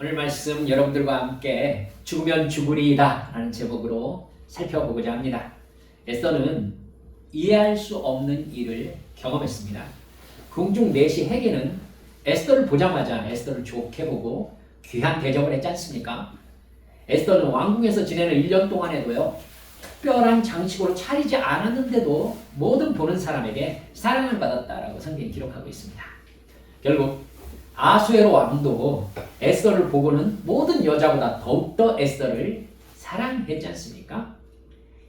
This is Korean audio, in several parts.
오늘 말씀 여러분들과 함께 죽으면 죽으리이다 라는 제목으로 살펴보고자 합니다. 에스더는 이해할 수 없는 일을 경험했습니다. 궁중 내시 헤게는 에스더를 보자마자 에스더를 좋게 보고 귀한 대접을 했지 않습니까? 에스더는 왕궁에서 지내는 1년 동안에도요, 특별한 장식으로 차리지 않았는데도 모든 보는 사람에게 사랑을 받았다라고 성경이 기록하고 있습니다. 결국 아수에로 왕도 에스더를 보고는 모든 여자보다 더욱더 에스더를 사랑했지 않습니까?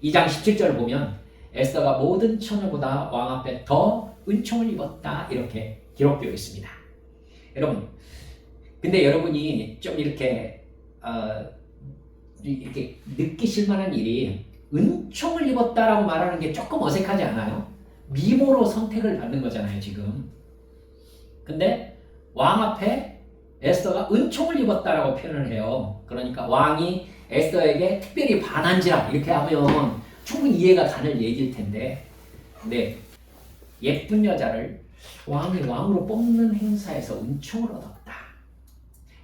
2장 17절을 보면 에스더가 모든 처녀보다 왕 앞에 더 은총을 입었다 이렇게 기록되어 있습니다. 여러분, 근데 여러분이 좀 이렇게 느끼실 만한 일이 은총을 입었다라고 말하는 게 조금 어색하지 않아요? 미모로 선택을 받는 거잖아요, 지금. 근데 왕 앞에 에스더가 은총을 입었다라고 표현을 해요. 그러니까 왕이 에스더에게 특별히 반한지라 이렇게 하면 충분히 이해가 가는 얘기일 텐데, 근데 예쁜 여자를 왕이 왕으로 뽑는 행사에서 은총을 얻었다.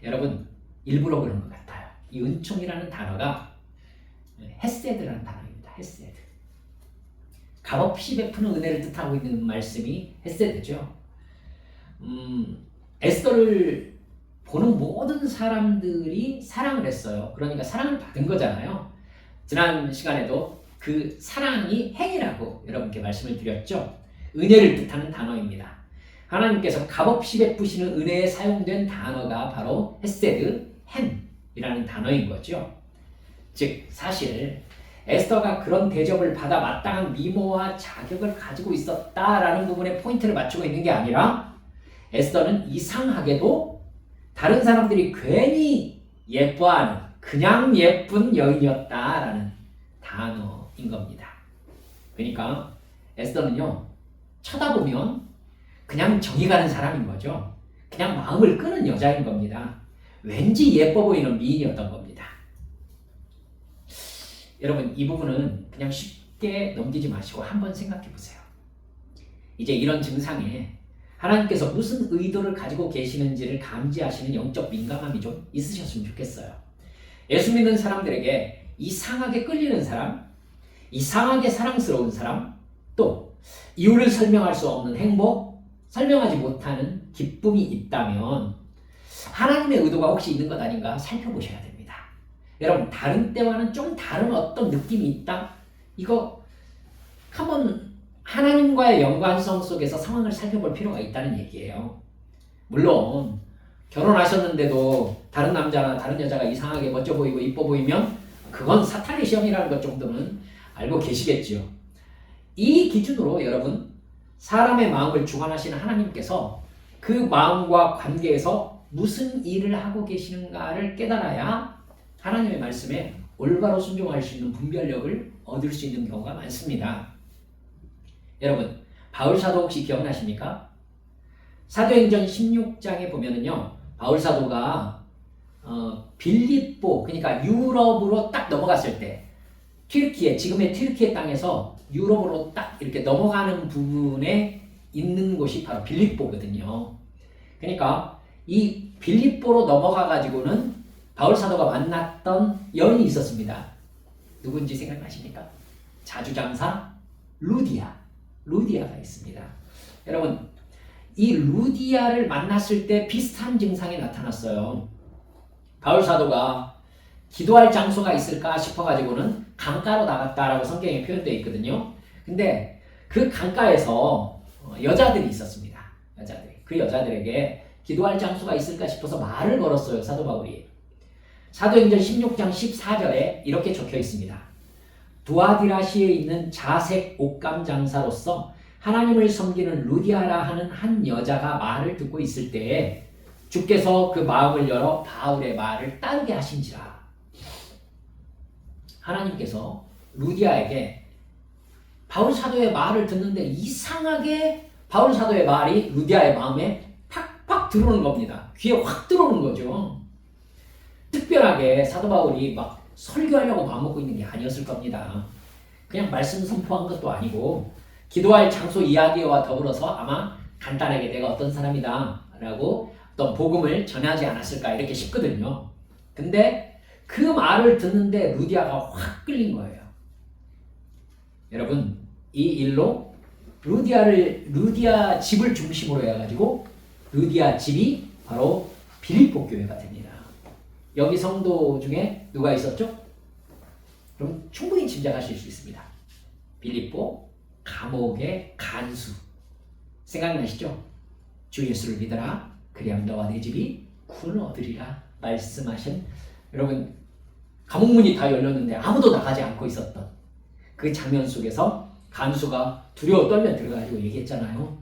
여러분, 일부러 그런 것 같아요. 이 은총이라는 단어가 헤세드라는 단어입니다. 헤세드. 값없이 베푸는 은혜를 뜻하고 있는 말씀이 헤세드죠. 에스더를 보는 모든 사람들이 사랑을 했어요. 그러니까 사랑을 받은 거잖아요. 지난 시간에도 그 사랑이 행이라고 여러분께 말씀을 드렸죠. 은혜를 뜻하는 단어입니다. 하나님께서 값없이 베푸시는 은혜에 사용된 단어가 바로 헤세드, 햄이라는 단어인 거죠. 즉 사실 에스더가 그런 대접을 받아 마땅한 미모와 자격을 가지고 있었다라는 부분에 포인트를 맞추고 있는 게 아니라, 에스더는 이상하게도 다른 사람들이 괜히 예뻐하는 그냥 예쁜 여인이었다라는 단어인 겁니다. 그러니까 에스더는요, 쳐다보면 그냥 정이 가는 사람인 거죠. 그냥 마음을 끄는 여자인 겁니다. 왠지 예뻐 보이는 미인이었던 겁니다. 여러분, 이 부분은 그냥 쉽게 넘기지 마시고 한번 생각해 보세요. 이제 이런 증상에 하나님께서 무슨 의도를 가지고 계시는지를 감지하시는 영적 민감함이 좀 있으셨으면 좋겠어요. 예수 믿는 사람들에게 이상하게 끌리는 사람, 이상하게 사랑스러운 사람, 또 이유를 설명할 수 없는 행복, 설명하지 못하는 기쁨이 있다면 하나님의 의도가 혹시 있는 것 아닌가 살펴보셔야 됩니다. 여러분, 다른 때와는 좀 다른 어떤 느낌이 있다? 이거 한번 하나님과의 연관성 속에서 상황을 살펴볼 필요가 있다는 얘기예요. 물론 결혼하셨는데도 다른 남자나 다른 여자가 이상하게 멋져 보이고 이뻐 보이면 그건 사탄의 시험이라는 것 정도는 알고 계시겠죠. 이 기준으로 여러분, 사람의 마음을 주관하시는 하나님께서 그 마음과 관계에서 무슨 일을 하고 계시는가를 깨달아야 하나님의 말씀에 올바로 순종할 수 있는 분별력을 얻을 수 있는 경우가 많습니다. 여러분, 바울 사도 혹시 기억나십니까? 사도행전 16장에 보면은요, 바울 사도가 빌립보, 그러니까 유럽으로 딱 넘어갔을 때, 튀르키예, 지금의 튀르키예 땅에서 유럽으로 딱 이렇게 넘어가는 부분에 있는 곳이 바로 빌립보거든요. 그러니까 이 빌립보로 넘어가 가지고는 바울 사도가 만났던 여인이 있었습니다. 누군지 생각나십니까? 자주장사 루디아가 있습니다. 여러분, 이 루디아를 만났을 때 비슷한 증상이 나타났어요. 바울 사도가 기도할 장소가 있을까 싶어가지고는 강가로 나갔다라고 성경에 표현되어 있거든요. 근데 그 강가에서 여자들이 있었습니다. 그 여자들에게 기도할 장소가 있을까 싶어서 말을 걸었어요, 사도 바울이. 사도행전 16장 14절에 이렇게 적혀 있습니다. 두아디라시에 있는 자색 옷감 장사로서 하나님을 섬기는 루디아라 하는 한 여자가 말을 듣고 있을 때에 주께서 그 마음을 열어 바울의 말을 따르게 하신지라. 하나님께서 루디아에게 바울 사도의 말을 듣는데 이상하게 바울 사도의 말이 루디아의 마음에 팍팍 들어오는 겁니다. 귀에 확 들어오는 거죠. 특별하게 사도 바울이 막 설교하려고 마음먹고 있는 게 아니었을 겁니다. 그냥 말씀 선포한 것도 아니고 기도할 장소 이야기와 더불어서 아마 간단하게 내가 어떤 사람이다 라고 어떤 복음을 전하지 않았을까 이렇게 싶거든요. 근데 그 말을 듣는데 루디아가 확 끌린 거예요. 여러분, 이 일로 루디아 집을 중심으로 해가지고 루디아 집이 바로 빌립보 교회가 됩니다. 여기 성도 중에 누가 있었죠? 그럼 충분히 짐작하실 수 있습니다. 빌립보 감옥의 간수. 생각나시죠? 주 예수를 믿어라. 그리하면 너와 내 집이 구원을 얻으리라 말씀하신, 여러분, 감옥문이 다 열렸는데 아무도 나가지 않고 있었던 그 장면 속에서 간수가 두려워 떨며 들어가지고 얘기했잖아요.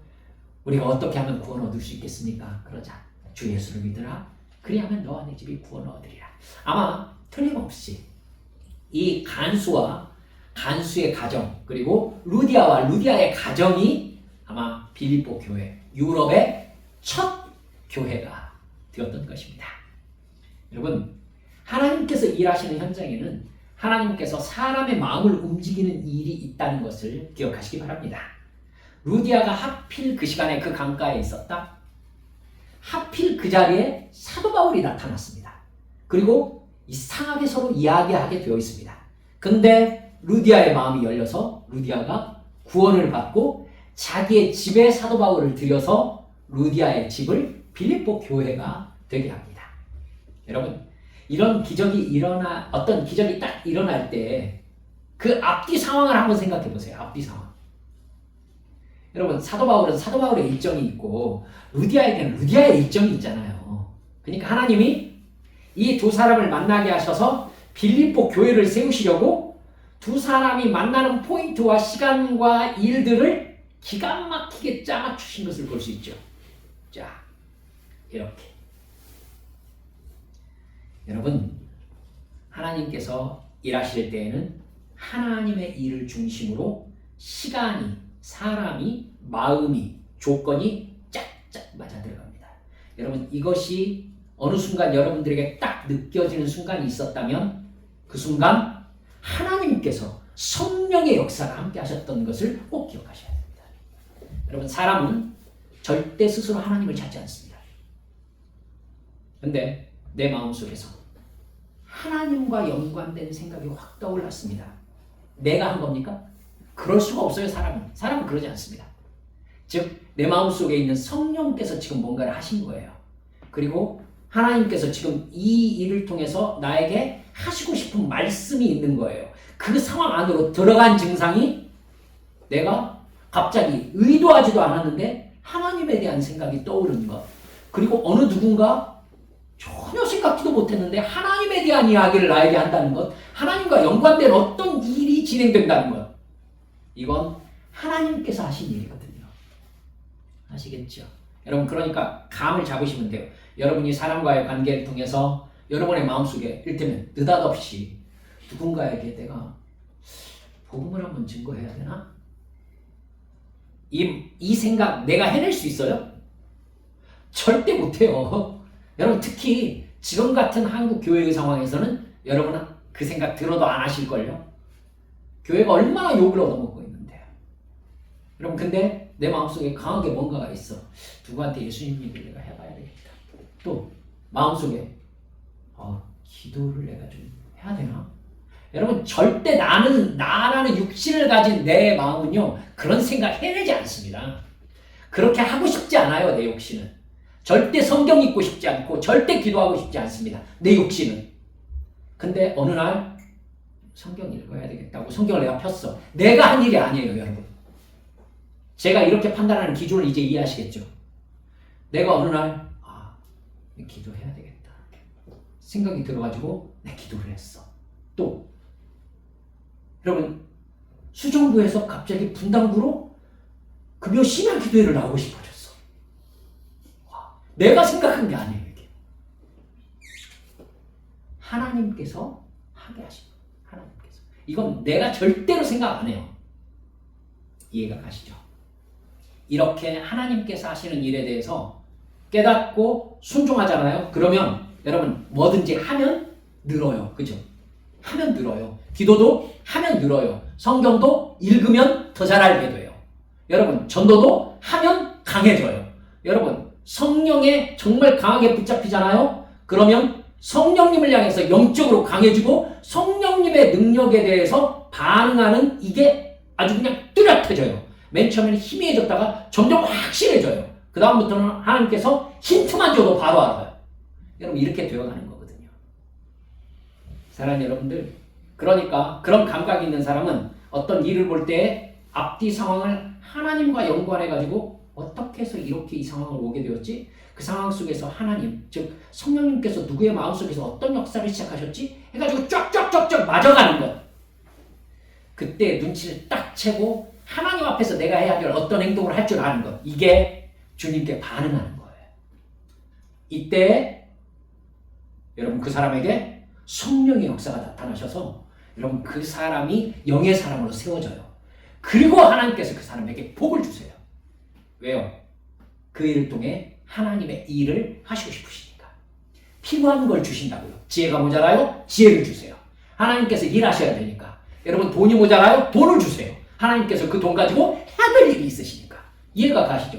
우리가 어떻게 하면 구원 얻을 수 있겠습니까? 그러자 주 예수를 믿으라. 그리하면 너와 내 집이 구원을 얻으리라. 아마 틀림없이 이 간수와 간수의 가정, 그리고 루디아와 루디아의 가정이 아마 빌립보 교회, 유럽의 첫 교회가 되었던 것입니다. 여러분, 하나님께서 일하시는 현장에는 하나님께서 사람의 마음을 움직이는 일이 있다는 것을 기억하시기 바랍니다. 루디아가 하필 그 시간에 그 강가에 있었다. 하필 그 자리에 사도 바울이 나타났습니다. 그리고 이상하게 서로 이야기하게 되어 있습니다. 근데 루디아의 마음이 열려서 루디아가 구원을 받고 자기의 집에 사도 바울을 들여서 루디아의 집을 빌립보 교회가 되게 합니다. 여러분, 이런 기적이 어떤 기적이 딱 일어날 때 그 앞뒤 상황을 한번 생각해 보세요. 앞뒤 상황. 여러분, 사도 바울은 사도 바울의 일정이 있고 루디아에게는 루디아의 일정이 있잖아요. 그러니까 하나님이 이 두 사람을 만나게 하셔서 빌립보 교회를 세우시려고 두 사람이 만나는 포인트와 시간과 일들을 기가 막히게 짜맞추신 것을 볼 수 있죠. 자, 이렇게. 여러분, 하나님께서 일하실 때에는 하나님의 일을 중심으로 시간이, 사람이, 마음이, 조건이 짝짝 맞아 들어갑니다. 여러분, 이것이 어느 순간 여러분들에게 딱 느껴지는 순간이 있었다면 그 순간 하나님께서 성령의 역사가 함께 하셨던 것을 꼭 기억하셔야 됩니다. 여러분, 사람은 절대 스스로 하나님을 찾지 않습니다. 근데 내 마음속에서 하나님과 연관된 생각이 확 떠올랐습니다. 내가 한 겁니까? 그럴 수가 없어요, 사람은. 사람은 그러지 않습니다. 즉, 내 마음속에 있는 성령께서 지금 뭔가를 하신 거예요. 그리고 하나님께서 지금 이 일을 통해서 나에게 하시고 싶은 말씀이 있는 거예요. 그 상황 안으로 들어간 증상이 내가 갑자기 의도하지도 않았는데 하나님에 대한 생각이 떠오르는 것. 그리고 어느 누군가 전혀 생각지도 못했는데 하나님에 대한 이야기를 나에게 한다는 것. 하나님과 연관된 어떤 일이 진행된다는 것. 이건 하나님께서 하신 일이거든요. 아시겠죠? 여러분, 그러니까 감을 잡으시면 돼요. 여러분이 사람과의 관계를 통해서 여러분의 마음속에 이를테면 느닷없이 누군가에게 내가 복음을 한번 증거해야 되나? 이 생각 내가 해낼 수 있어요? 절대 못해요. 여러분, 특히 지금 같은 한국 교회의 상황에서는 여러분은 그 생각 들어도 안 하실걸요? 교회가 얼마나 욕을 얻어먹고 있는데요. 여러분, 근데 내 마음속에 강하게 뭔가가 있어. 누구한테 예수님 얘기를 내가 해봐야 되겠다. 또 마음속에 기도를 내가 좀 해야 되나? 여러분, 절대 나라는 육신을 가진 내 마음은요, 그런 생각 해내지 않습니다. 그렇게 하고 싶지 않아요, 내 욕신은. 절대 성경 읽고 싶지 않고 절대 기도하고 싶지 않습니다, 내 욕신은. 근데 어느 날 성경 읽어야 되겠다고 성경을 내가 폈어. 내가 한 일이 아니에요, 여러분. 제가 이렇게 판단하는 기준을 이제 이해하시겠죠? 내가 어느 날 기도해야 되겠다 생각이 들어가지고 내 기도를 했어. 또 여러분, 수정부에서 갑자기 분당구로 금요 신앙 기도회를 나오고 싶어졌어. 내가 생각한 게 아니에요, 이게. 하나님께서 하게 하신 거예요. 하나님께서. 이건 내가 절대로 생각 안 해요. 이해가 가시죠? 이렇게 하나님께서 하시는 일에 대해서 깨닫고 순종하잖아요. 그러면 여러분, 뭐든지 하면 늘어요. 그죠? 하면 늘어요. 기도도 하면 늘어요. 성경도 읽으면 더 잘 알게 돼요. 여러분, 전도도 하면 강해져요. 여러분, 성령에 정말 강하게 붙잡히잖아요. 그러면 성령님을 향해서 영적으로 강해지고 성령님의 능력에 대해서 반응하는 이게 아주 그냥 뚜렷해져요. 맨 처음에는 희미해졌다가 점점 확실해져요. 그 다음부터는 하나님께서 힌트만 줘도 바로 알아요. 여러분 이렇게 되어가는 거거든요. 사랑하는 여러분들, 그러니까 그런 감각이 있는 사람은 어떤 일을 볼 때 앞뒤 상황을 하나님과 연관해가지고 어떻게 해서 이렇게 이 상황을 오게 되었지? 그 상황 속에서 하나님, 즉 성령님께서 누구의 마음속에서 어떤 역사를 시작하셨지? 해가지고 쫙쫙쫙쫙 맞아가는 것. 그때 눈치를 딱 채고 하나님 앞에서 내가 해야 될 어떤 행동을 할 줄 아는 것. 이게 주님께 반응하는 거예요. 이때 여러분 그 사람에게 성령의 역사가 나타나셔서 여러분 그 사람이 영의 사람으로 세워져요. 그리고 하나님께서 그 사람에게 복을 주세요. 왜요? 그 일을 통해 하나님의 일을 하시고 싶으시니까. 필요한 걸 주신다고요. 지혜가 모자라요? 지혜를 주세요. 하나님께서 일하셔야 되니까. 여러분 돈이 모자라요? 돈을 주세요. 하나님께서 그 돈 가지고 해야 될 일이 있으시니까. 이해가 가시죠?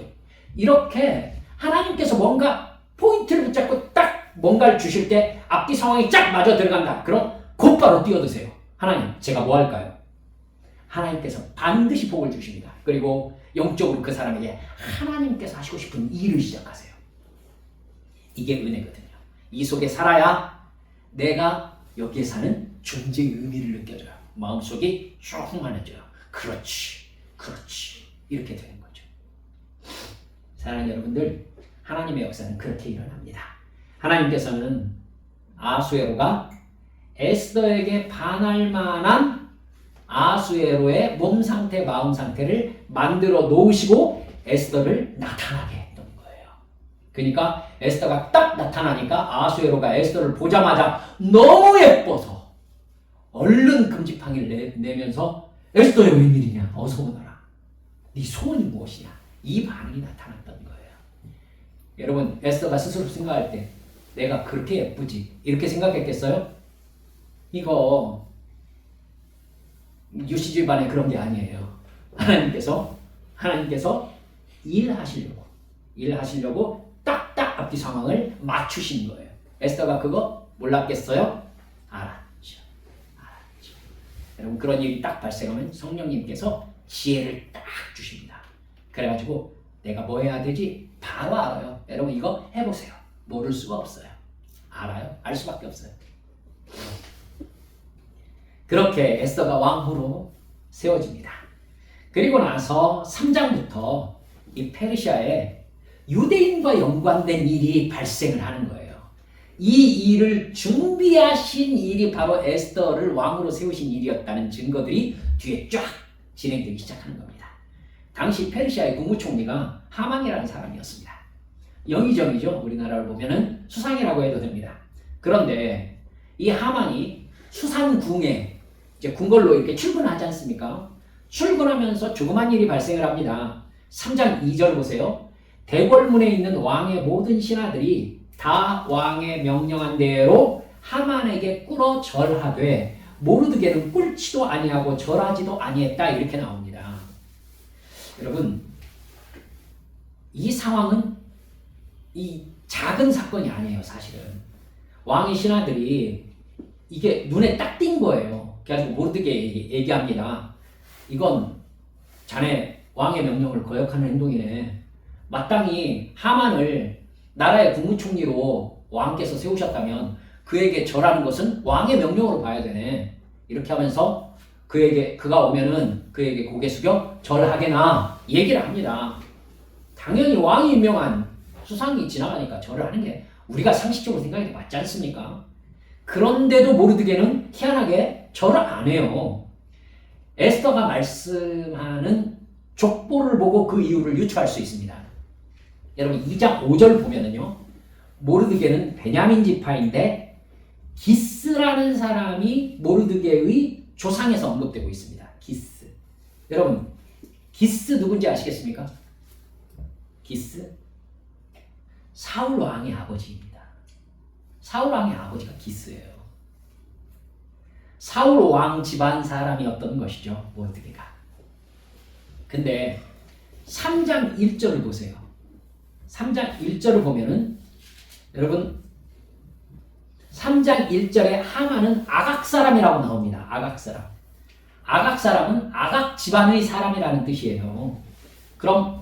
이렇게 하나님께서 뭔가 포인트를 붙잡고 딱 뭔가를 주실 때 앞뒤 상황이 쫙 맞아 들어간다. 그럼 곧바로 뛰어드세요. 하나님, 제가 뭐 할까요? 하나님께서 반드시 복을 주십니다. 그리고 영적으로 그 사람에게 하나님께서 하시고 싶은 일을 시작하세요. 이게 은혜거든요. 이 속에 살아야 내가 여기에 사는 존재의 의미를 느껴져요. 마음속이 충만해져요. 그렇지, 그렇지. 이렇게 되는 거죠. 사랑하는 여러분들, 하나님의 역사는 그렇게 일어납니다. 하나님께서는 아수에로가 에스더에게 반할 만한 아수에로의 몸 상태, 마음 상태를 만들어 놓으시고 에스더를 나타나게 했던 거예요. 그러니까 에스더가 딱 나타나니까 아수에로가 에스더를 보자마자 너무 예뻐서 얼른 금지팡이를 내면서 에스더야 웬일이냐, 어서 오너라. 네 소원이 무엇이냐. 이 반응이 나타났던 거예요. 여러분 에스더가 스스로 생각할 때 내가 그렇게 예쁘지 이렇게 생각했겠어요? 이거 유시집안에 그런 게 아니에요. 하나님께서 일하시려고 딱딱 앞뒤 상황을 맞추신 거예요. 에스더가 그거 몰랐겠어요? 알았죠. 여러분 그런 일이 딱 발생하면 성령님께서 지혜를 딱 주십니다. 그래가지고 내가 뭐 해야 되지? 바로 알아요. 여러분 이거 해보세요. 모를 수가 없어요. 알아요. 알 수밖에 없어요. 그렇게 에스더가 왕후로 세워집니다. 그리고 나서 3장부터 이 페르시아에 유대인과 연관된 일이 발생을 하는 거예요. 이 일을 준비하신 일이 바로 에스더를 왕으로 세우신 일이었다는 증거들이 뒤에 쫙 진행되기 시작하는 겁니다. 당시 페르시아의 국무총리가 하만이라는 사람이었습니다. 영의정이죠. 우리나라를 보면은 수상이라고 해도 됩니다. 그런데 이 하만이 수산궁에 이제 궁궐로 이렇게 출근하지 않습니까? 출근하면서 조그만 일이 발생을 합니다. 3장 2절 보세요. 대궐문에 있는 왕의 모든 신하들이 다 왕의 명령한 대로 하만에게 꿇어 절하되 모르드게는 꿇지도 아니하고 절하지도 아니했다. 이렇게 나옵니다. 여러분 이 상황은 이 작은 사건이 아니에요. 사실은 왕의 신하들이 이게 눈에 딱 띈 거예요. 그래가지고 모르드게 얘기합니다. 이건 자네 왕의 명령을 거역하는 행동이네. 마땅히 하만을 나라의 국무총리로 왕께서 세우셨다면 그에게 절하는 것은 왕의 명령으로 봐야 되네. 이렇게 하면서 그가 오면은 그에게 고개 숙여 절하게나 얘기를 합니다. 당연히 왕이 임명한 수상이 지나가니까 절을 하는 게 우리가 상식적으로 생각해도 맞지 않습니까? 그런데도 모르드게는 희한하게 절을 안 해요. 에스더가 말씀하는 족보를 보고 그 이유를 유추할 수 있습니다. 여러분 2장 5절 보면은요. 모르드게는 베냐민 지파인데 기스라는 사람이 모르드게의 조상에서 언급되고 있습니다. 기스. 여러분 기스 누군지 아시겠습니까? 기스? 사울 왕의 아버지입니다. 사울 왕의 아버지가 기스예요. 사울 왕 집안 사람이었던 것이죠. 모르드게가. 근데 3장 1절을 보세요. 3장 1절을 보면은 여러분 3장 1절에 하만은 아각 사람이라고 나옵니다. 아각 사람. 아각 사람은 아각 집안의 사람이라는 뜻이에요. 그럼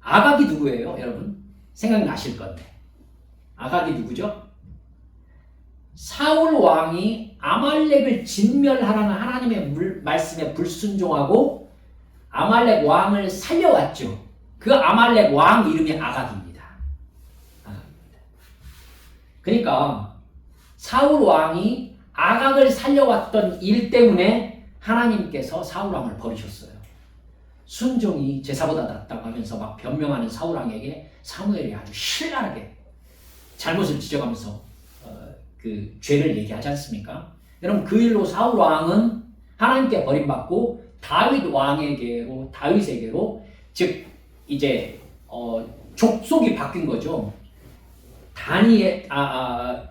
아각이 누구예요, 여러분? 생각나실 건데. 아각이 누구죠? 사울 왕이 아말렉을 진멸하라는 하나님의 말씀에 불순종하고 아말렉 왕을 살려왔죠. 그 아말렉 왕 이름이 아각입니다. 아각입니다. 그러니까 사울 왕이 아각을 살려왔던 일 때문에 하나님께서 사울 왕을 버리셨어요. 순종이 제사보다 낫다고 하면서 막 변명하는 사울 왕에게 사무엘이 아주 신랄하게 잘못을 지적하면서 그 죄를 얘기하지 않습니까? 여러분 그 일로 사울 왕은 하나님께 버림받고 다윗에게로 즉 이제 족속이 바뀐 거죠.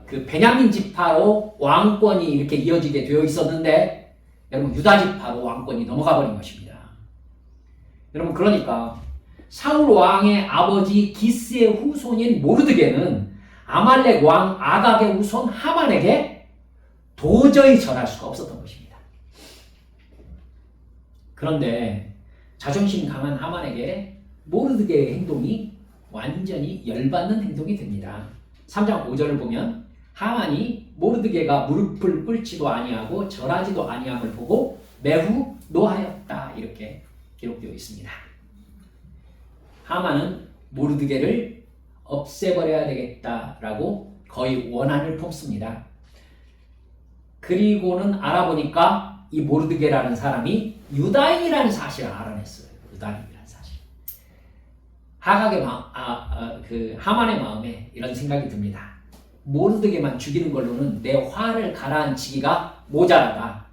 그 베냐민 지파로 왕권이 이렇게 이어지게 되어 있었는데 여러분 유다 지파로 왕권이 넘어가 버린 것입니다. 여러분 그러니까 사울 왕의 아버지 기스의 후손인 모르드게는 아말렉 왕 아각의 후손 하만에게 도저히 절할 수가 없었던 것입니다. 그런데 자존심 강한 하만에게 모르드게의 행동이 완전히 열받는 행동이 됩니다. 3장 5절을 보면 하만이 모르드게가 무릎을 꿇지도 아니하고 절하지도 아니함을 보고 매우 노하였다 이렇게 기록되어 있습니다. 하만은 모르드게를 없애버려야 되겠다라고 거의 원한을 품습니다. 그리고는 알아보니까 이 모르드게라는 사람이 유다인이라는 사실을 알아냈어요. 유다인이라는 사실. 하만의 마음에 이런 생각이 듭니다. 모르드게만 죽이는 걸로는 내 화를 가라앉히기가 모자라다.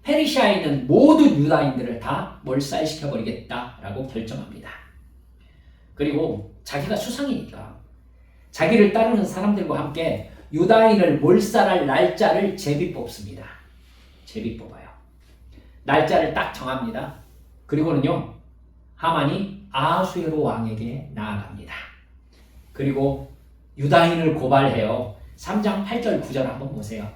페르시아에 있는 모든 유다인들을 다 몰살시켜버리겠다라고 결정합니다. 그리고 자기가 수상이니까 자기를 따르는 사람들과 함께 유다인을 몰살할 날짜를 제비 뽑습니다. 제비 뽑아요. 날짜를 딱 정합니다. 그리고는요, 하만이 아하수에로 왕에게 나아갑니다. 그리고 유다인을 고발해요. 3장 8절 9절 한번 보세요.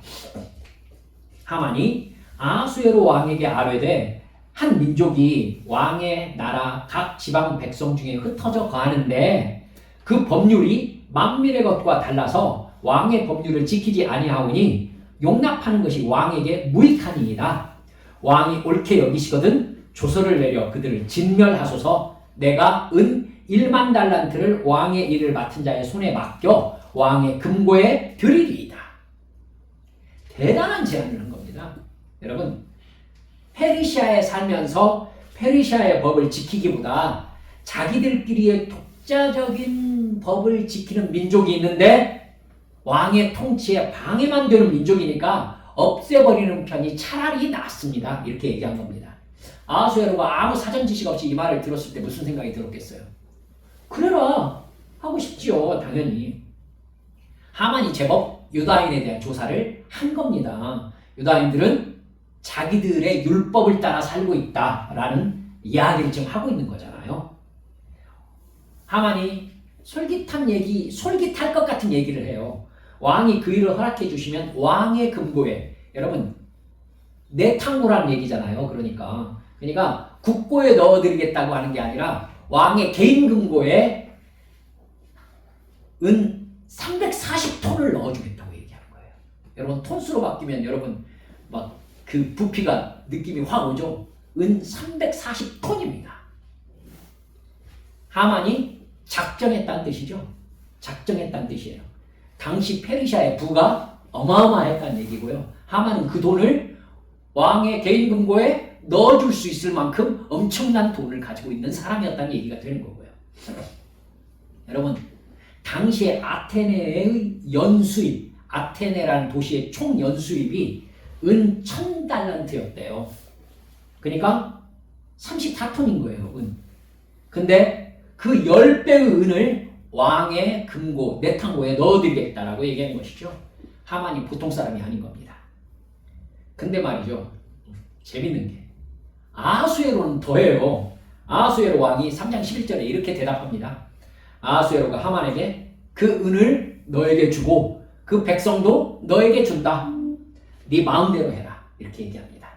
하만이 아하수에로 왕에게 아뢰되 한 민족이 왕의 나라 각 지방 백성 중에 흩어져 거하는데 그 법률이 만민의 것과 달라서 왕의 법률을 지키지 아니하오니 용납하는 것이 왕에게 무익하니이다. 왕이 옳게 여기시거든 조서를 내려 그들을 진멸하소서. 내가 은 1만 달란트를 왕의 일을 맡은 자의 손에 맡겨 왕의 금고에 드리리이다. 대단한 제안을 한 겁니다. 여러분, 페르시아에 살면서 페르시아의 법을 지키기보다 자기들끼리의 독자적인 법을 지키는 민족이 있는데 왕의 통치에 방해만 되는 민족이니까 없애버리는 편이 차라리 낫습니다. 이렇게 얘기한 겁니다. 아하수에로가 아무 사전 지식 없이 이 말을 들었을 때 무슨 생각이 들었겠어요? 그래라 하고 싶지요. 당연히. 하만이 제법 유다인에 대한 조사를 한 겁니다. 유다인들은 자기들의 율법을 따라 살고 있다라는 이야기를 지금 하고 있는 거잖아요. 하만이 솔깃할 것 같은 얘기를 해요. 왕이 그 일을 허락해 주시면 왕의 금고에, 여러분 내탕고라는 얘기잖아요. 그러니까 국고에 넣어드리겠다고 하는 게 아니라 왕의 개인 금고에 은 340톤을 넣어주겠다고 얘기하는 거예요. 여러분 톤수로 바뀌면 여러분 막 그 부피가 느낌이 확 오죠. 은 340톤입니다. 하만이 작정했다는 뜻이죠. 작정했다는 뜻이에요. 당시 페르시아의 부가 어마어마했다는 얘기고요. 하만은 그 돈을 왕의 개인 금고에 넣어줄 수 있을 만큼 엄청난 돈을 가지고 있는 사람이었다는 얘기가 되는 거고요. 여러분, 당시에 아테네의 연수입, 아테네라는 도시의 총 연수입이 은 1000달란트였대요. 그러니까 34톤인 거예요, 은. 근데 그 10배의 은을 왕의 금고, 내탕고에 넣어드리겠다라고 얘기하는 것이죠. 하만이 보통 사람이 아닌 겁니다. 근데 말이죠, 재밌는 게 아하수에로는 더해요. 아하수에로 왕이 3장 11절에 이렇게 대답합니다. 아하수에로가 하만에게 그 은을 너에게 주고 그 백성도 너에게 준다. 네 마음대로 해라. 이렇게 얘기합니다.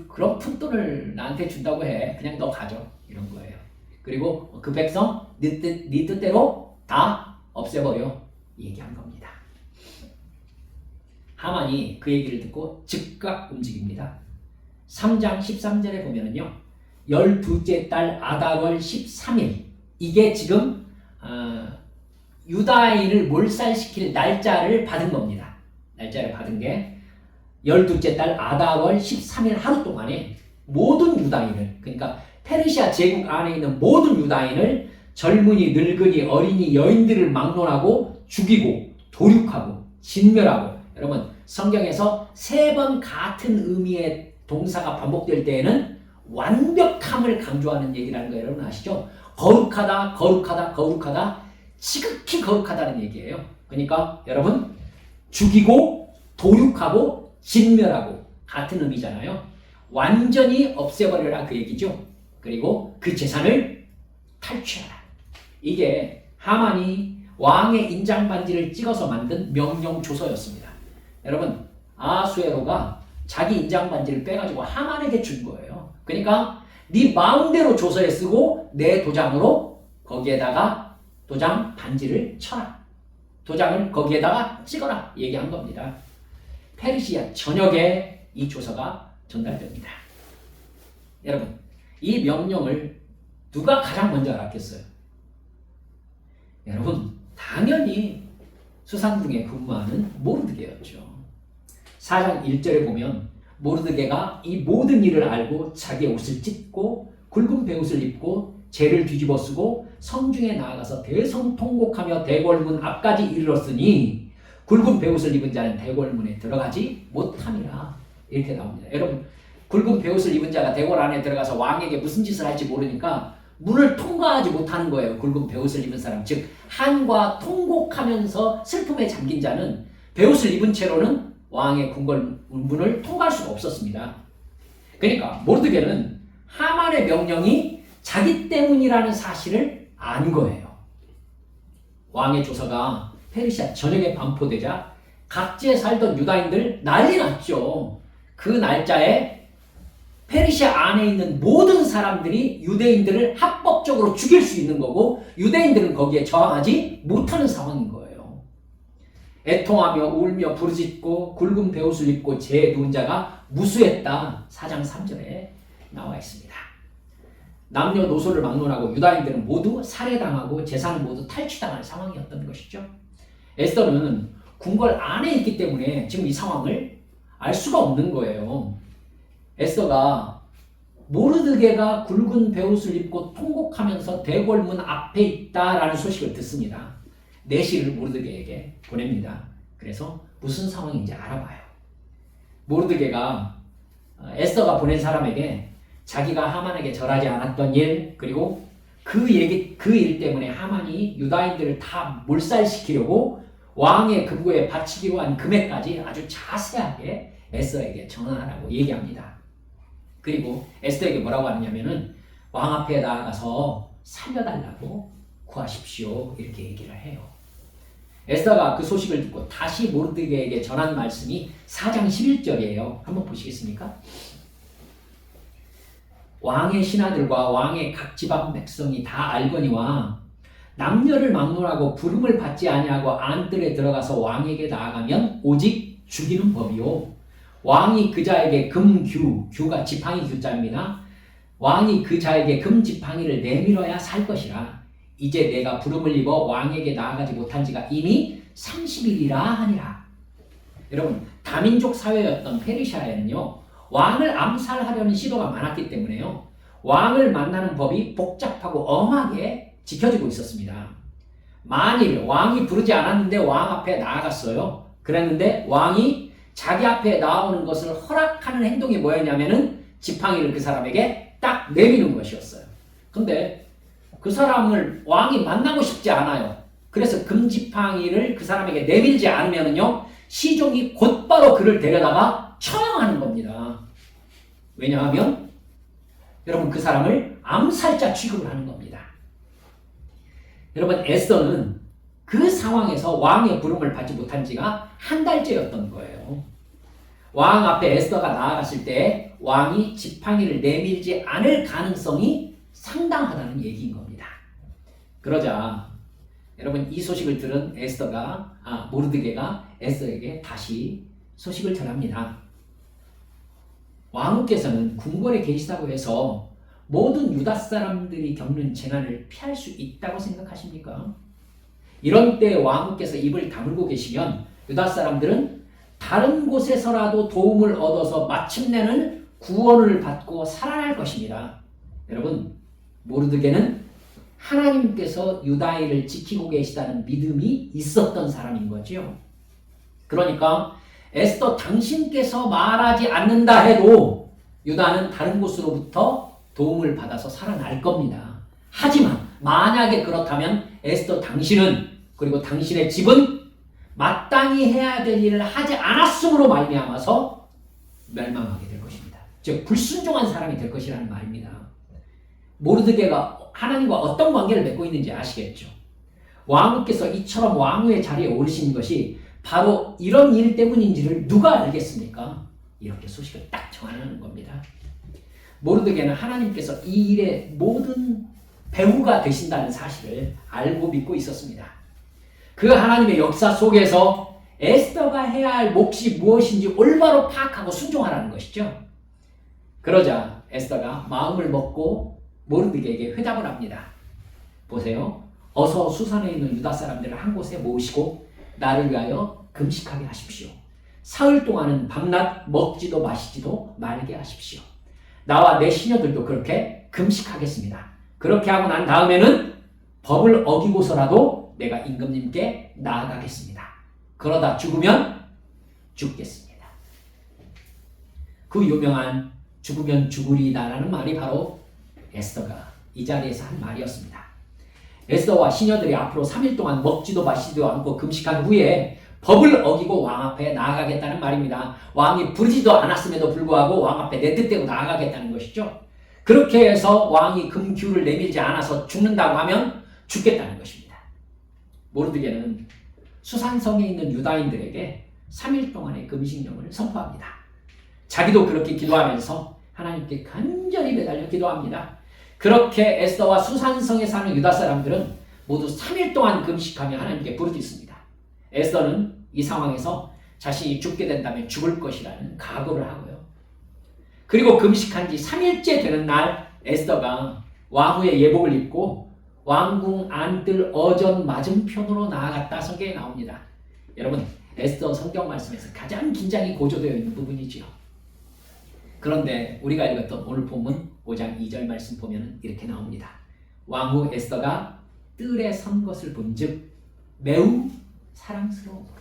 그런 푼돈을 나한테 준다고 해. 그냥 너 가져. 이런 거예요. 그리고 그 백성 네 뜻대로 다 없애버려. 얘기한 겁니다. 하만이 그 얘기를 듣고 즉각 움직입니다. 3장 13절에 보면은요. 12째 달 아달월 13일 이게 지금 유다인을 몰살시킬 날짜를 받은 겁니다. 날짜를 받은 게 12째 달 아달월 13일 하루 동안에 모든 유다인을, 그러니까 페르시아 제국 안에 있는 모든 유다인을 젊은이, 늙은이, 어린이, 여인들을 막론하고 죽이고 도륙하고 진멸하고. 여러분 성경에서 3번 같은 의미의 동사가 반복될 때에는 완벽함을 강조하는 얘기라는 거 여러분 아시죠? 거룩하다, 거룩하다, 거룩하다, 지극히 거룩하다는 얘기예요. 그러니까 여러분 죽이고 도륙하고 진멸하고 같은 의미잖아요. 완전히 없애버려라 그 얘기죠. 그리고 그 재산을 탈취하라. 이게 하만이 왕의 인장반지를 찍어서 만든 명령조서였습니다. 여러분 아하수에로가 자기 인장반지를 빼가지고 하만에게 준 거예요. 그러니까 네 마음대로 조서에 쓰고 내 도장으로 거기에다가 도장 반지를 쳐라. 도장을 거기에다가 찍어라. 얘기한 겁니다. 페르시아 전역에 이 조서가 전달됩니다. 여러분 이 명령을 누가 가장 먼저 알았겠어요? 여러분 당연히 수산궁에 근무하는 모르드게였죠. 4장 1절에 보면 모르드게가 이 모든 일을 알고 자기의 옷을 찢고 굵은 베옷을 입고 재를 뒤집어 쓰고 성중에 나아가서 대성통곡하며 대궐문 앞까지 이르렀으니 굵은 베옷을 입은 자는 대궐문에 들어가지 못함이라. 이렇게 나옵니다. 여러분 굵은 베옷을 입은 자가 대궐 안에 들어가서 왕에게 무슨 짓을 할지 모르니까 문을 통과하지 못하는 거예요. 굵은 베옷을 입은 사람, 즉 한과 통곡하면서 슬픔에 잠긴 자는 베옷을 입은 채로는 왕의 궁궐 문을 통과할 수가 없었습니다. 그러니까 모르드게는 하만의 명령이 자기 때문이라는 사실을 안 거예요. 왕의 조서가 페르시아 전역에 반포되자 각지에 살던 유다인들 난리 났죠. 그 날짜에 페르시아 안에 있는 모든 사람들이 유대인들을 합법적으로 죽일 수 있는 거고 유대인들은 거기에 저항하지 못하는 상황인 거예요. 애통하며 울며 부르짖고 굵은 베옷을 입고 재 누운 자가 무수했다. 4장 3절에 나와 있습니다. 남녀노소를 막론하고 유다인들은 모두 살해당하고 재산은 모두 탈취당할 상황이었던 것이죠. 에스더는 궁궐 안에 있기 때문에 지금 이 상황을 알 수가 없는 거예요. 에스더가 모르드게가 굵은 베옷을 입고 통곡하면서 대궐문 앞에 있다라는 소식을 듣습니다. 내시를 모르드게에게 보냅니다. 그래서 무슨 상황인지 알아봐요. 모르드게가 에스더가 보낸 사람에게 자기가 하만에게 절하지 않았던 일, 그리고 그 일 때문에 하만이 유다인들을 다 몰살시키려고 왕의 금고에 바치기로 한 금액까지 아주 자세하게 에스더에게 전하라고 얘기합니다. 그리고 에스더에게 뭐라고 하느냐면은 왕 앞에 나아가서 살려달라고 구하십시오. 이렇게 얘기를 해요. 에스더가 그 소식을 듣고 다시 모르드게에게 전한 말씀이 4장 11절이에요. 한번 보시겠습니까? 왕의 신하들과 왕의 각 지방 백성이 다 알거니와 남녀를 막론하고 부름을 받지 아니하고 안뜰에 들어가서 왕에게 나아가면 오직 죽이는 법이요. 왕이 그 자에게 규가 지팡이 규자입니다. 왕이 그 자에게 금지팡이를 내밀어야 살 것이라. 이제 내가 부름을 입어 왕에게 나아가지 못한 지가 이미 30일이라 하니라. 여러분 다민족 사회였던 페르시아에는요 왕을 암살하려는 시도가 많았기 때문에요 왕을 만나는 법이 복잡하고 엄하게 지켜지고 있었습니다. 만일 왕이 부르지 않았는데 왕 앞에 나아갔어요. 그랬는데 왕이 자기 앞에 나오는 것을 허락하는 행동이 뭐였냐면은 지팡이를 그 사람에게 딱 내미는 것이었어요. 근데 그 사람을 왕이 만나고 싶지 않아요. 그래서 금지팡이를 그 사람에게 내밀지 않으면은요 시종이 곧바로 그를 데려다가 처형하는 겁니다. 왜냐하면 여러분 그 사람을 암살자 취급을 하는 겁니다. 여러분, 에스더는 그 상황에서 왕의 부름을 받지 못한 지가 한 달째였던 거예요. 왕 앞에 에스더가 나아갔을 때 왕이 지팡이를 내밀지 않을 가능성이 상당하다는 얘기인 겁니다. 그러자 여러분, 이 소식을 들은 모르드게가 에스더에게 다시 소식을 전합니다. 왕후께서는 궁궐에 계시다고 해서 모든 유다 사람들이 겪는 재난을 피할 수 있다고 생각하십니까? 이런 때 왕후께서 입을 다물고 계시면 유다 사람들은 다른 곳에서라도 도움을 얻어서 마침내는 구원을 받고 살아날 것입니다. 여러분, 모르드게는 하나님께서 유다인을 지키고 계시다는 믿음이 있었던 사람인 거죠. 그러니까 에스더, 당신께서 말하지 않는다 해도 유다는 다른 곳으로부터 도움을 받아서 살아날 겁니다. 하지만 만약에 그렇다면 에스더, 당신은, 그리고 당신의 집은 마땅히 해야 될 일을 하지 않았음으로 말미암아서 멸망하게 될 것입니다. 즉 불순종한 사람이 될 것이라는 말입니다. 모르드게가 하나님과 어떤 관계를 맺고 있는지 아시겠죠? 왕후께서 이처럼 왕후의 자리에 오르신 것이 바로 이런 일 때문인지를 누가 알겠습니까? 이렇게 소식을 딱 전하는 겁니다. 모르드게는 하나님께서 이 일의 모든 배후가 되신다는 사실을 알고 믿고 있었습니다. 그 하나님의 역사 속에서 에스더가 해야 할 몫이 무엇인지 올바로 파악하고 순종하라는 것이죠. 그러자 에스더가 마음을 먹고 모르드게에게 회답을 합니다. 보세요. 어서 수산에 있는 유다 사람들을 한 곳에 모으시고 나를 위하여 금식하게 하십시오. 사흘 동안은 밤낮 먹지도 마시지도 말게 하십시오. 나와 내 시녀들도 그렇게 금식하겠습니다. 그렇게 하고 난 다음에는 법을 어기고서라도 내가 임금님께 나아가겠습니다. 그러다 죽으면 죽겠습니다. 그 유명한 죽으면 죽으리다라는 말이 바로 에스더가 이 자리에서 한 말이었습니다. 에스더와 시녀들이 앞으로 3일 동안 먹지도 마시지도 않고 금식한 후에 법을 어기고 왕 앞에 나아가겠다는 말입니다. 왕이 부르지도 않았음에도 불구하고 왕 앞에 내 뜻대로 나아가겠다는 것이죠. 그렇게 해서 왕이 금규를 내밀지 않아서 죽는다고 하면 죽겠다는 것입니다. 모르드게는 수산성에 있는 유다인들에게 3일 동안의 금식령을 선포합니다. 자기도 그렇게 기도하면서 하나님께 간절히 매달려 기도합니다. 그렇게 에스더와 수산성에 사는 유다 사람들은 모두 3일 동안 금식하며 하나님께 부르짖습니다. 에스더는 이 상황에서 자신이 죽게 된다면 죽을 것이라는 각오를 하고요. 그리고 금식한 지 3일째 되는 날 에스더가 왕후의 예복을 입고 왕궁 안뜰 어전 맞은편으로 나아갔다 성경에 나옵니다. 여러분, 에스더 성경 말씀에서 가장 긴장이 고조되어 있는 부분이지요. 그런데 우리가 읽었던 오늘 본문 5장 2절 말씀 보면 이렇게 나옵니다. 왕후 에스더가 뜰에 선 것을 본즉 매우 사랑스러움으로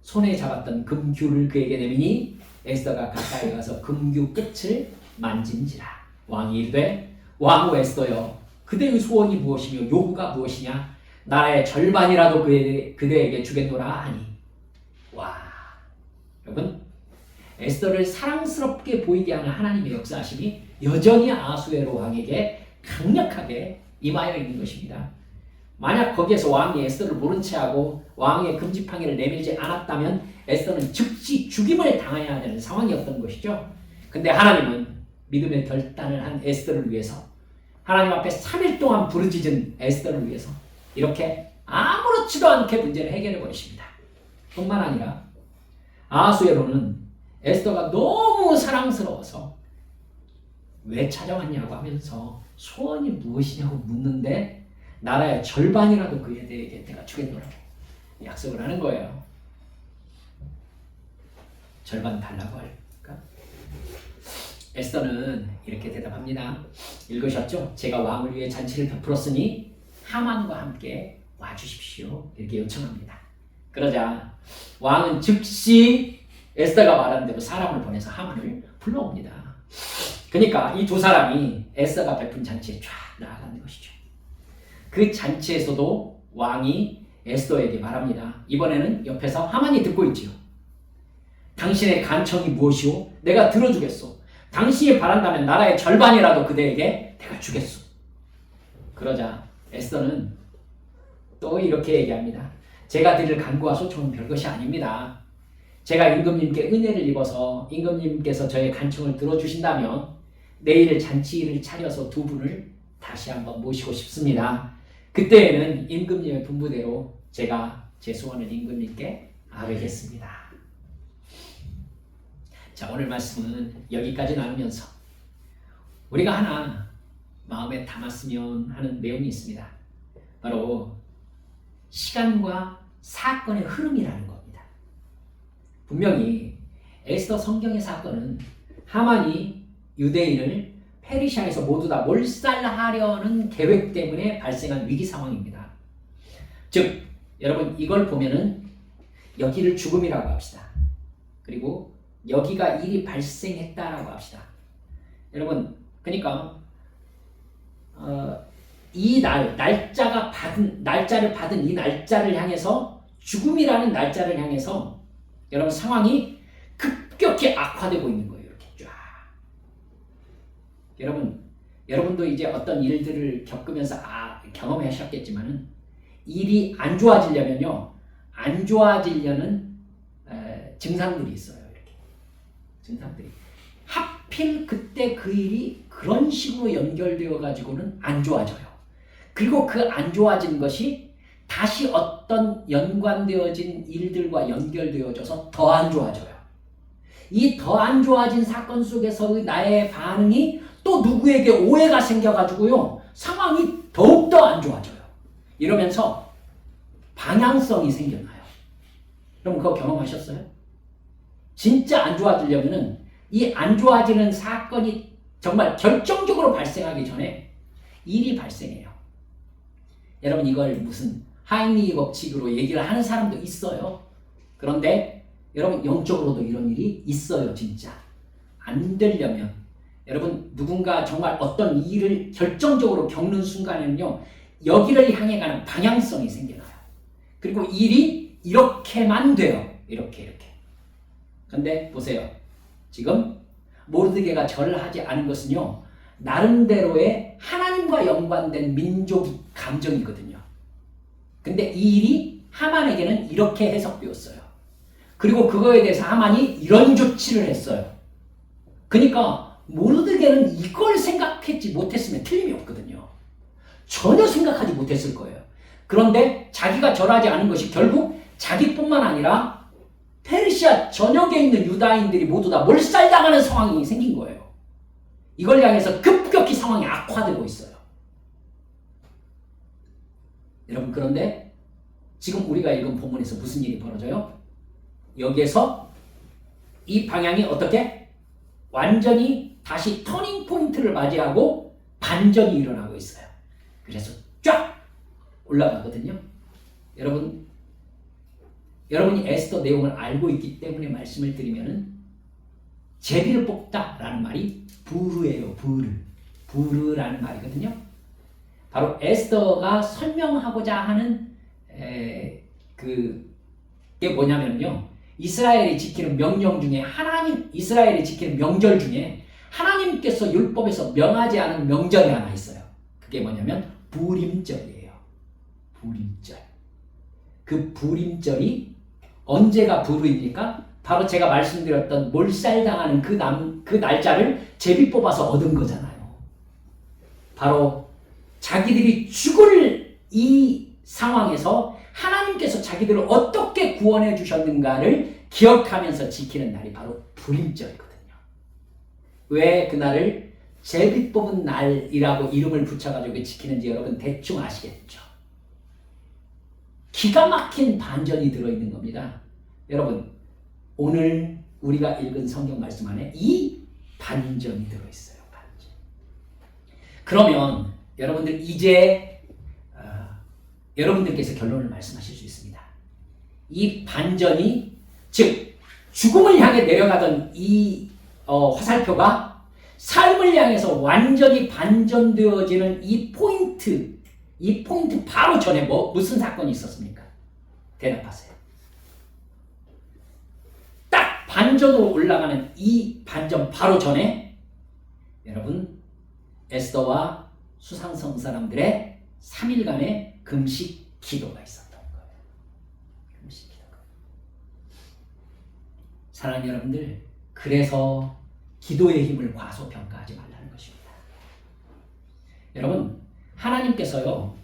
손에 잡았던 금규를 그에게 내미니 에스더가 가까이 가서 금규 끝을 만진지라. 왕이 이르되 왕후 에스더여, 그대의 소원이 무엇이며 요구가 무엇이냐? 나라의 절반이라도 그대에게 주겠노라 하니. 와, 여러분, 에스더를 사랑스럽게 보이게 하는 하나님의 역사하심이 여전히 아수에로 왕에게 강력하게 임하여 있는 것입니다. 만약 거기에서 왕이 에스더를 모른 채하고 왕의 금지팡이를 내밀지 않았다면 에스더는 즉시 죽임을 당해야 되는 상황이었던 것이죠. 근데 하나님은 믿음의 결단을 한 에스더를 위해서, 하나님 앞에 3일 동안 부르짖은 에스더를 위해서 이렇게 아무렇지도 않게 문제를 해결해 버리십니다. 뿐만 아니라 아수에로는 에스더가 너무 사랑스러워서 왜 찾아왔냐고 하면서 소원이 무엇이냐고 묻는데 나라의 절반이라도 그에게 내가 주겠노라고 약속을 하는 거예요. 절반 달라고 할까? 에스더는 이렇게 대답합니다. 읽으셨죠? 제가 왕을 위해 잔치를 베풀었으니 하만과 함께 와주십시오. 이렇게 요청합니다. 그러자 왕은 즉시 에스더가 말한 대로 사람을 보내서 하만을 불러옵니다. 그러니까 이 두 사람이 에스더가 베푼 잔치에 쫙 나아가는 것이죠. 그 잔치에서도 왕이 에스더에게 말합니다. 이번에는 옆에서 하만이 듣고 있지요. 당신의 간청이 무엇이오? 내가 들어주겠소. 당신이 바란다면 나라의 절반이라도 그대에게 내가 주겠소. 그러자 에스더는 또 이렇게 얘기합니다. 제가 드릴 간구와 소청은 별것이 아닙니다. 제가 임금님께 은혜를 입어서 임금님께서 저의 간청을 들어주신다면 내일 잔치를 차려서 두 분을 다시 한번 모시고 싶습니다. 그때에는 임금님의 분부대로 제가 제 소원을 임금님께 아뢰겠습니다. 자, 오늘 말씀은 여기까지 나누면서 우리가 하나 마음에 담았으면 하는 내용이 있습니다. 바로 시간과 사건의 흐름이라는 겁니다. 분명히 에스더 성경의 사건은 하만이 유대인을 페르시아에서 모두 다 몰살하려는 계획 때문에 발생한 위기 상황입니다. 즉, 여러분 이걸 보면은 여기를 죽음이라고 합시다. 그리고 여기가 일이 발생했다라고 합시다. 여러분, 그러니까 이 날짜를 받은 이 날짜를 향해서 죽음이라는 날짜를 향해서 여러분 상황이 급격히 악화되고 있는 거예요. 이렇게 쫙. 여러분도 이제 어떤 일들을 겪으면서 경험하셨겠지만은 일이 안 좋아지려면요, 안 좋아지려는 증상들이 있어요. 이렇게 증상들이. 하필 그때 그 일이 그런 식으로 연결되어 가지고는 안 좋아져요. 그리고 그 안 좋아진 것이 다시 어떤 연관되어진 일들과 연결되어져서 더 안 좋아져요. 이 더 안 좋아진 사건 속에서의 나의 반응이 또 누구에게 오해가 생겨가지고요, 상황이 더욱더 안 좋아져요. 이러면서 방향성이 생겨나요. 여러분 그거 경험하셨어요? 진짜 안 좋아지려면은 이 안 좋아지는 사건이 정말 결정적으로 발생하기 전에 일이 발생해요. 여러분 이걸 무슨 하임리히 법칙으로 얘기를 하는 사람도 있어요. 그런데 여러분 영적으로도 이런 일이 있어요. 진짜 안 되려면 여러분 누군가 정말 어떤 일을 결정적으로 겪는 순간에는요, 여기를 향해 가는 방향성이 생겨나요. 그리고 일이 이렇게만 돼요. 이렇게. 근데 보세요. 지금 모르드게가 절을 하지 않은 것은요, 나름대로의 하나님과 연관된 민족 감정이거든요. 근데 이 일이 하만에게는 이렇게 해석되었어요. 그리고 그거에 대해서 하만이 이런 조치를 했어요. 그러니까 모르드게는 이걸 생각했지 못했으면 틀림이 없거든요. 전혀 생각하지 못했을 거예요. 그런데 자기가 절하지 않은 것이 결국 자기뿐만 아니라 페르시아 전역에 있는 유다인들이 모두 다 몰살당하는 상황이 생긴 거예요. 이걸 향해서 급격히 상황이 악화되고 있어요. 여러분, 그런데 지금 우리가 읽은 본문에서 무슨 일이 벌어져요? 여기에서 이 방향이 어떻게? 완전히 다시 터닝 포인트를 맞이하고 반전이 일어나고 있어요. 그래서 쫙 올라가거든요. 여러분이 에스더 내용을 알고 있기 때문에 말씀을 드리면은, 제비를 뽑다라는 말이 부르예요. 부르라는 말이거든요. 바로 에스더가 설명하고자 하는 그게 뭐냐면요, 이스라엘이 지키는 명령 중에 이스라엘이 지키는 명절 중에 하나님께서 율법에서 명하지 않은 명절이 하나 있어요. 그게 뭐냐면 부림절이에요. 부림절. 그 부림절이 언제가 부르입니까? 바로 제가 말씀드렸던 몰살당하는 그 날짜를 제비 뽑아서 얻은 거잖아요. 바로 자기들이 죽을 이 상황에서 하나님께서 자기들을 어떻게 구원해 주셨는가를 기억하면서 지키는 날이 바로 부림절이거든요. 왜 그날을 제비 뽑은 날이라고 이름을 붙여가지고 지키는지 여러분 대충 아시겠죠? 기가 막힌 반전이 들어있는 겁니다. 여러분, 오늘 우리가 읽은 성경 말씀 안에 이 반전이 들어있어요. 반전. 그러면 여러분들 이제 여러분들께서 결론을 말씀하실 수 있습니다. 이 반전이, 즉 죽음을 향해 내려가던 이 화살표가 삶을 향해서 완전히 반전되어지는 이 포인트 바로 전에 무슨 사건이 있었습니까? 대답하세요. 딱 반전으로 올라가는 이 반전 바로 전에 여러분, 에스더와 수상성 사람들의 3일간의 금식 기도가 있었던 거예요. 금식 기도가. 사랑하는 여러분들, 그래서 기도의 힘을 과소평가하지 말라는 것입니다. 여러분, 하나님께서요,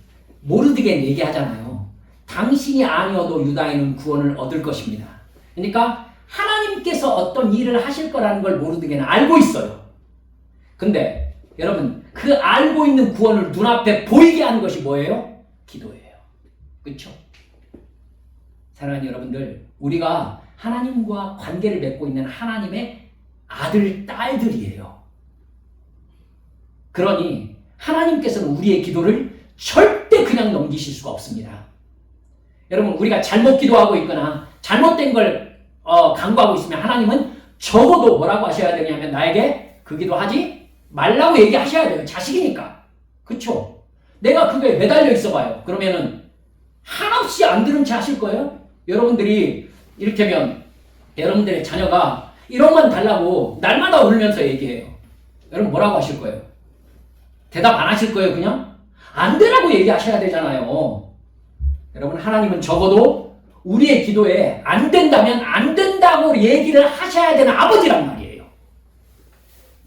모르드게는 얘기하잖아요. 당신이 아니어도 유다인은 구원을 얻을 것입니다. 그러니까 하나님께서 어떤 일을 하실 거라는 걸 모르드게는 알고 있어요. 근데 여러분, 그 알고 있는 구원을 눈앞에 보이게 하는 것이 뭐예요? 기도예요. 그렇죠? 사랑하는 여러분들, 우리가 하나님과 관계를 맺고 있는 하나님의 아들, 딸들이에요. 그러니 하나님께서는 우리의 기도를 절대 그냥 넘기실 수가 없습니다. 여러분, 우리가 잘못 기도하고 있거나 잘못된 걸 간구하고 있으면 하나님은 적어도 뭐라고 하셔야 되냐면 나에게 그 기도하지 말라고 얘기하셔야 돼요. 자식이니까. 그쵸? 내가 그거에 매달려 있어봐요. 그러면은 한없이 안 들은 채 하실 거예요? 여러분들이 이를테면 여러분들의 자녀가 1억만 달라고 날마다 울면서 얘기해요. 여러분 뭐라고 하실 거예요? 대답 안 하실 거예요, 그냥? 안 되라고 얘기하셔야 되잖아요. 여러분, 하나님은 적어도 우리의 기도에 안 된다면 안 된다고 얘기를 하셔야 되는 아버지란 말이에요.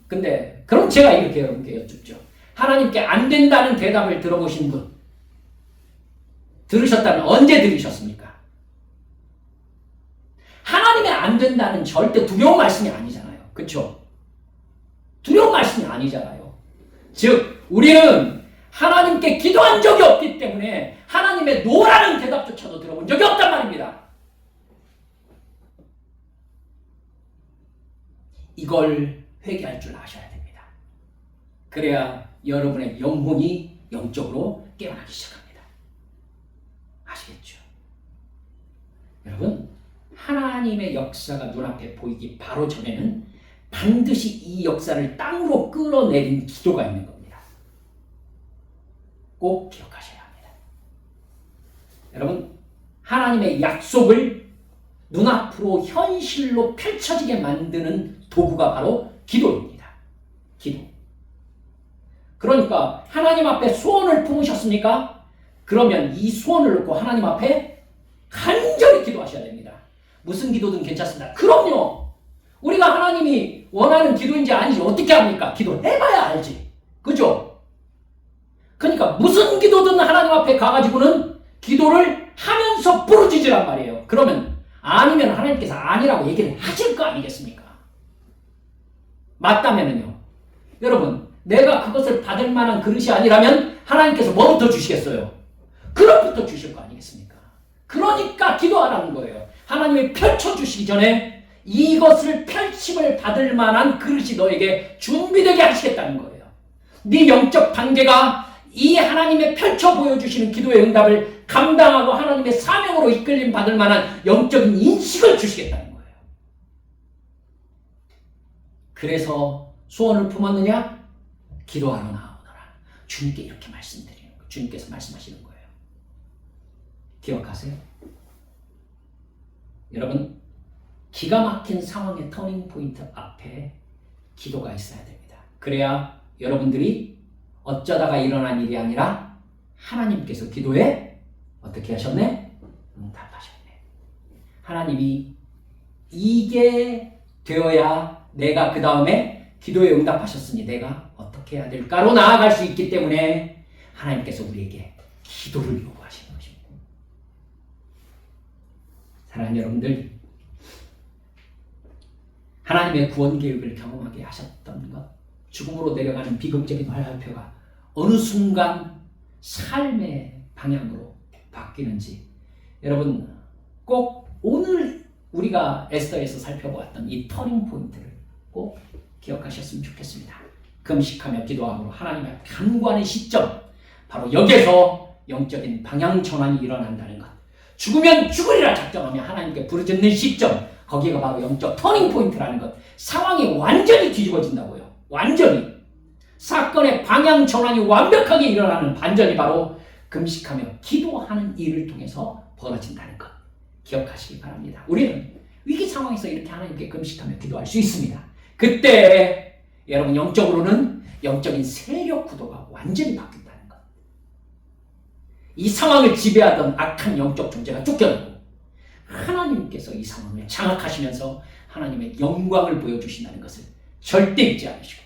근데 그럼 제가 이렇게 여러분께 여쭙죠. 하나님께 안 된다는 대답을 들어보신 분, 들으셨다면 언제 들으셨습니까? 하나님의 안 된다는 절대 두려운 말씀이 아니잖아요. 그렇죠? 두려운 말씀이 아니잖아요. 즉 우리는 하나님께 기도한 적이 없기 때문에 하나님의 노라는 대답조차도 들어본 적이 없단 말입니다. 이걸 회개할 줄 아셔야 됩니다. 그래야 여러분의 영혼이 영적으로 깨어나기 시작합니다. 아시겠죠? 여러분, 하나님의 역사가 눈앞에 보이기 바로 전에는 반드시 이 역사를 땅으로 끌어내린 기도가 있는 겁니다. 꼭 기억하셔야 합니다. 여러분, 하나님의 약속을 눈앞으로 현실로 펼쳐지게 만드는 도구가 바로 기도입니다. 기도. 그러니까 하나님 앞에 소원을 품으셨습니까? 그러면 이 소원을 놓고 하나님 앞에 간절히 기도하셔야 됩니다. 무슨 기도든 괜찮습니다. 그럼요. 우리가 하나님이 원하는 기도인지 아닌지 어떻게 합니까? 기도해봐야 알지. 그죠? 그러니까 무슨 기도든 하나님 앞에 가가지고는 기도를 하면서 부르짖으란 말이에요. 그러면 아니면 하나님께서 아니라고 얘기를 하실 거 아니겠습니까? 맞다면은요. 여러분, 내가 그것을 받을 만한 그릇이 아니라면 하나님께서 뭐부터 주시겠어요? 그릇부터 주실 거 아니겠습니까? 그러니까 기도하라는 거예요. 하나님이 펼쳐주시기 전에 이것을 펼침을 받을 만한 그릇이 너에게 준비되게 하시겠다는 거예요. 네 영적 단계가 이 하나님의 펼쳐 보여주시는 기도의 응답을 감당하고 하나님의 사명으로 이끌림 받을 만한 영적인 인식을 주시겠다는 거예요. 그래서 소원을 품었느냐? 기도하러 나오너라. 주님께 이렇게 말씀드리는 거예요. 주님께서 말씀하시는 거예요. 기억하세요? 여러분, 기가 막힌 상황의 터닝 포인트 앞에 기도가 있어야 됩니다. 그래야 여러분들이 어쩌다가 일어난 일이 아니라 하나님께서 기도에 어떻게 하셨네? 응답하셨네. 하나님이 이게 되어야 내가 그 다음에 기도에 응답하셨으니 내가 어떻게 해야 될까로 나아갈 수 있기 때문에 하나님께서 우리에게 기도를 요구하시는 것입니다. 사랑하는 여러분들, 하나님의 구원 계획을 경험하게 하셨던 것, 죽음으로 내려가는 비극적인 화살표가 어느 순간 삶의 방향으로 바뀌는지 여러분 꼭 오늘 우리가 에스더에서 살펴보았던 이 터닝 포인트를 꼭 기억하셨으면 좋겠습니다. 금식하며 기도함으로 하나님 앞에 간구하는 시점, 바로 여기에서 영적인 방향 전환이 일어난다는 것, 죽으면 죽으리라 작정하며 하나님께 부르짖는 시점, 거기가 바로 영적 터닝 포인트라는 것, 상황이 완전히 뒤집어진다고요. 완전히. 사건의 방향 전환이 완벽하게 일어나는 반전이 바로 금식하며 기도하는 일을 통해서 벌어진다는 것 기억하시기 바랍니다. 우리는 위기 상황에서 이렇게 하나님께 금식하며 기도할 수 있습니다. 그때 여러분 영적으로는 영적인 세력 구도가 완전히 바뀐다는 것. 이 상황을 지배하던 악한 영적 존재가 쫓겨나고 하나님께서 이 상황을 장악하시면서 하나님의 영광을 보여주신다는 것을 절대 잊지 않으시고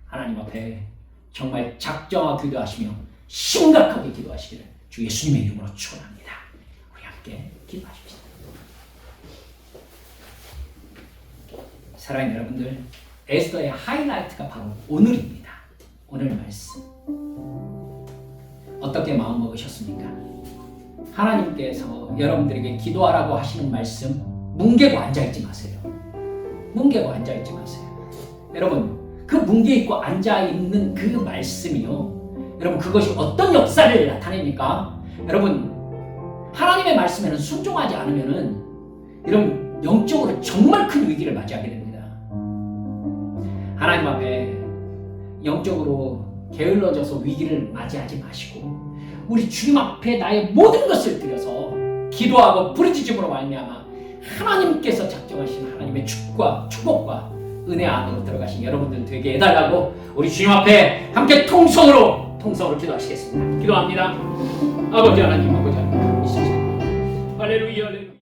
하나님 앞에 정말 작정하고 기도하시며 심각하게 기도하시기를 주 예수님의 이름으로 축원합니다. 우리 함께 기도하십시다. 사랑하는 여러분들, 에스더의 하이라이트가 바로 오늘입니다. 오늘 말씀 어떻게 마음 먹으셨습니까? 하나님께서 여러분들에게 기도하라고 하시는 말씀 뭉개고 앉아있지 마세요. 뭉개고 앉아있지 마세요. 여러분, 그 뭉개있고 앉아있는 그 말씀이요, 여러분 그것이 어떤 역사를 나타냅니까? 여러분, 하나님의 말씀에는 순종하지 않으면은 여러분 영적으로 정말 큰 위기를 맞이하게 됩니다. 하나님 앞에 영적으로 게을러져서 위기를 맞이하지 마시고 우리 주님 앞에 나의 모든 것을 드려서 기도하고 부르짖음으로 말미암아 하나님께서 작정하신 하나님의 축복과 은혜 안으로 들어가신 여러분들 되게 해달라고 우리 주님 앞에 함께 통성으로 기도하시겠습니다. 기도합니다. 아버지 하나님, 아버지 하나님, 이 시간 할렐루야, 할렐루야.